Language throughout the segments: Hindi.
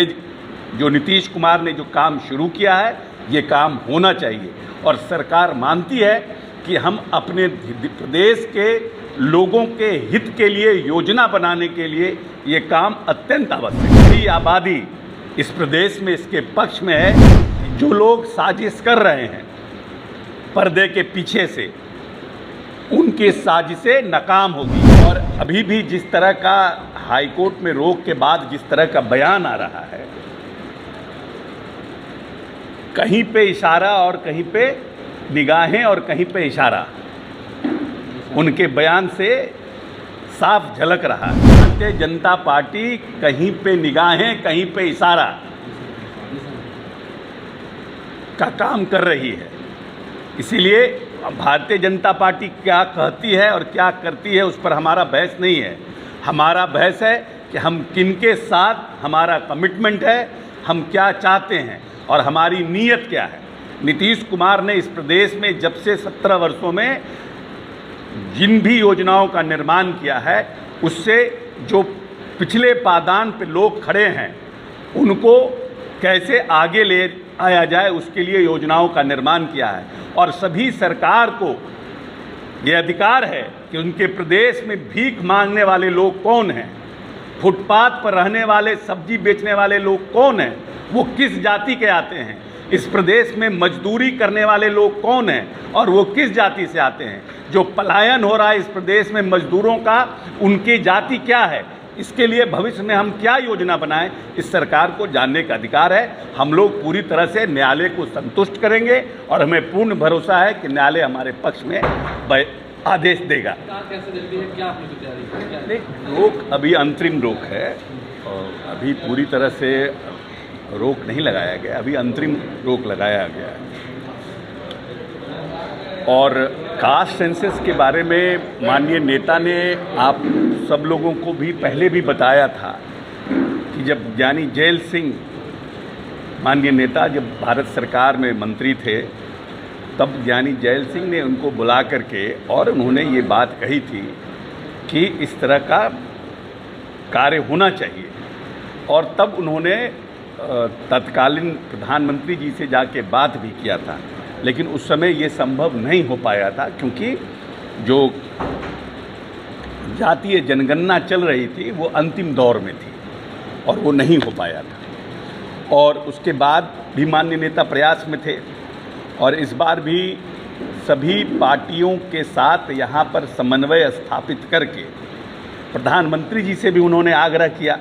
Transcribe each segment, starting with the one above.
जो नीतीश कुमार ने जो काम शुरू किया है, ये काम होना चाहिए और सरकार मानती है कि हम अपने प्रदेश के लोगों के हित के लिए योजना बनाने के लिए ये काम अत्यंत आवश्यक है। बड़ी आबादी इस प्रदेश में इसके पक्ष में है। जो लोग साजिश कर रहे हैं पर्दे के पीछे से, उनकी साजिशें नाकाम होगी। और अभी भी जिस तरह का हाईकोर्ट में रोक के बाद जिस तरह का बयान आ रहा है, कहीं पे इशारा और कहीं पे निगाहें और कहीं पे इशारा, उनके बयान से साफ झलक रहा है। भारतीय जनता पार्टी कहीं पे निगाहें कहीं पे इशारा का काम कर रही है। इसीलिए भारतीय जनता पार्टी क्या कहती है और क्या करती है उस पर हमारा बहस नहीं है। हमारा बहस है कि हम किनके साथ, हमारा कमिटमेंट है, हम क्या चाहते हैं और हमारी नीयत क्या है। नीतीश कुमार ने इस प्रदेश में जब से 17 वर्षों में जिन भी योजनाओं का निर्माण किया है, उससे जो पिछले पायदान पे लोग खड़े हैं उनको कैसे आगे ले आया जाए, उसके लिए योजनाओं का निर्माण किया है। और सभी सरकार को ये अधिकार है कि उनके प्रदेश में भीख मांगने वाले लोग कौन हैं, फुटपाथ पर रहने वाले, सब्जी बेचने वाले लोग कौन हैं, वो किस जाति के आते हैं, इस प्रदेश में मजदूरी करने वाले लोग कौन हैं और वो किस जाति से आते हैं। जो पलायन हो रहा है इस प्रदेश में मजदूरों का, उनकी जाति क्या है, इसके लिए भविष्य में हम क्या योजना बनाएं, इस सरकार को जानने का अधिकार है। हम लोग पूरी तरह से न्यायालय को संतुष्ट करेंगे और हमें पूर्ण भरोसा है कि न्यायालय हमारे पक्ष में आदेश देगा। रोक अभी अंतरिम रोक है और अभी पूरी तरह से रोक नहीं लगाया गया, अभी अंतरिम रोक लगाया गया है। और कास्ट सेंसस के बारे में माननीय नेता ने आप सब लोगों को भी पहले भी बताया था कि जब ज्ञानी जैल सिंह माननीय नेता जब भारत सरकार में मंत्री थे, तब ज्ञानी जैल सिंह ने उनको बुला करके और उन्होंने ये बात कही थी कि इस तरह का कार्य होना चाहिए। और तब उन्होंने तत्कालीन प्रधानमंत्री जी से जाके बात भी किया था, लेकिन उस समय ये संभव नहीं हो पाया था क्योंकि जो जातीय जनगणना चल रही थी वो अंतिम दौर में थी और वो नहीं हो पाया था। और उसके बाद भी माननीय नेता प्रयास में थे और इस बार भी सभी पार्टियों के साथ यहाँ पर समन्वय स्थापित करके प्रधानमंत्री जी से भी उन्होंने आग्रह किया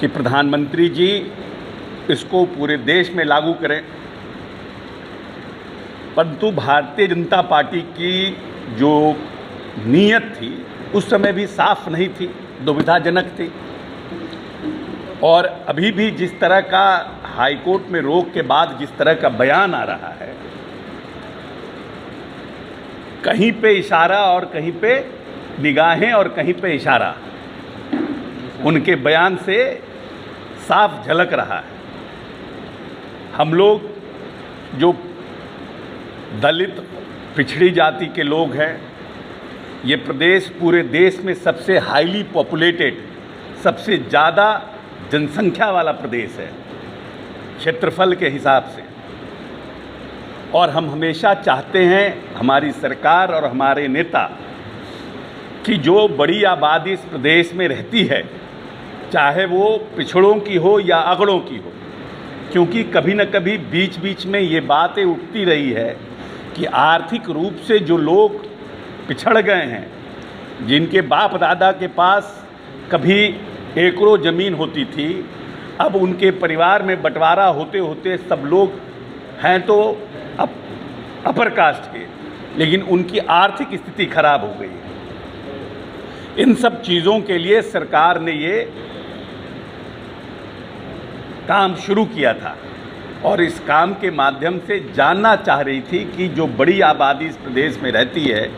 कि प्रधानमंत्री जी इसको पूरे देश में लागू करें। परंतु भारतीय जनता पार्टी की जो नीयत थी उस समय भी साफ नहीं थी, दुविधाजनक थी। और अभी भी जिस तरह का हाईकोर्ट में रोक के बाद जिस तरह का बयान आ रहा है, कहीं पे इशारा और कहीं पे निगाहें और कहीं पे इशारा, उनके बयान से साफ झलक रहा है। हम लोग जो दलित पिछड़ी जाति के लोग हैं, ये प्रदेश पूरे देश में सबसे हाईली पॉपुलेटेड, सबसे ज़्यादा जनसंख्या वाला प्रदेश है क्षेत्रफल के हिसाब से। और हम हमेशा चाहते हैं, हमारी सरकार और हमारे नेता, कि जो बड़ी आबादी इस प्रदेश में रहती है, चाहे वो पिछड़ों की हो या अगड़ों की हो, क्योंकि कभी न कभी बीच बीच में ये बातें उठती रही है कि आर्थिक रूप से जो लोग पिछड़ गए हैं, जिनके बाप दादा के पास कभी एकड़ों ज़मीन होती थी, अब उनके परिवार में बंटवारा होते होते सब लोग हैं तो अब अपर कास्ट के, लेकिन उनकी आर्थिक स्थिति खराब हो गई। इन सब चीज़ों के लिए सरकार ने ये काम शुरू किया था और इस काम के माध्यम से जानना चाह रही थी कि जो बड़ी आबादी इस प्रदेश में रहती है,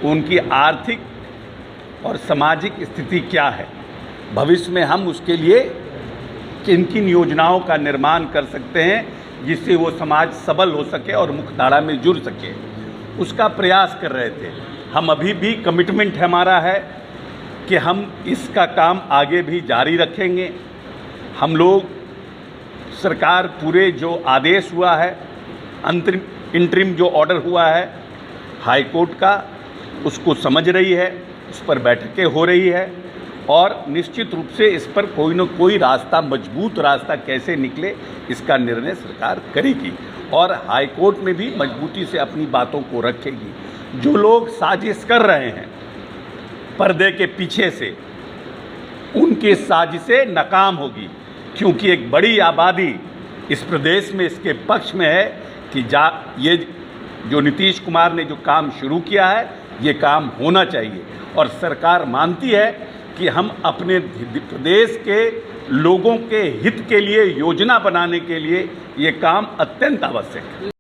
उनकी आर्थिक और सामाजिक स्थिति क्या है, भविष्य में हम उसके लिए किन किन योजनाओं का निर्माण कर सकते हैं जिससे वो समाज सबल हो सके और मुख्यधारा में जुड़ सके, उसका प्रयास कर रहे थे। हम अभी भी कमिटमेंट हमारा है कि हम इसका काम आगे भी जारी रखेंगे। हम लोग सरकार पूरे जो आदेश हुआ है, अंतरिम इंटरिम जो ऑर्डर हुआ है हाई कोर्ट का, उसको समझ रही है, उस पर बैठकें हो रही है और निश्चित रूप से इस पर कोई न कोई रास्ता, मजबूत रास्ता कैसे निकले, इसका निर्णय सरकार करेगी और हाई कोर्ट में भी मजबूती से अपनी बातों को रखेगी। जो लोग साजिश कर रहे हैं पर्दे के पीछे से, उनकी साजिशें नाकाम होगी, क्योंकि एक बड़ी आबादी इस प्रदेश में इसके पक्ष में है कि ये जो नीतीश कुमार ने जो काम शुरू किया है, ये काम होना चाहिए और सरकार मानती है कि हम अपने प्रदेश के लोगों के हित के लिए योजना बनाने के लिए ये काम अत्यंत आवश्यक है।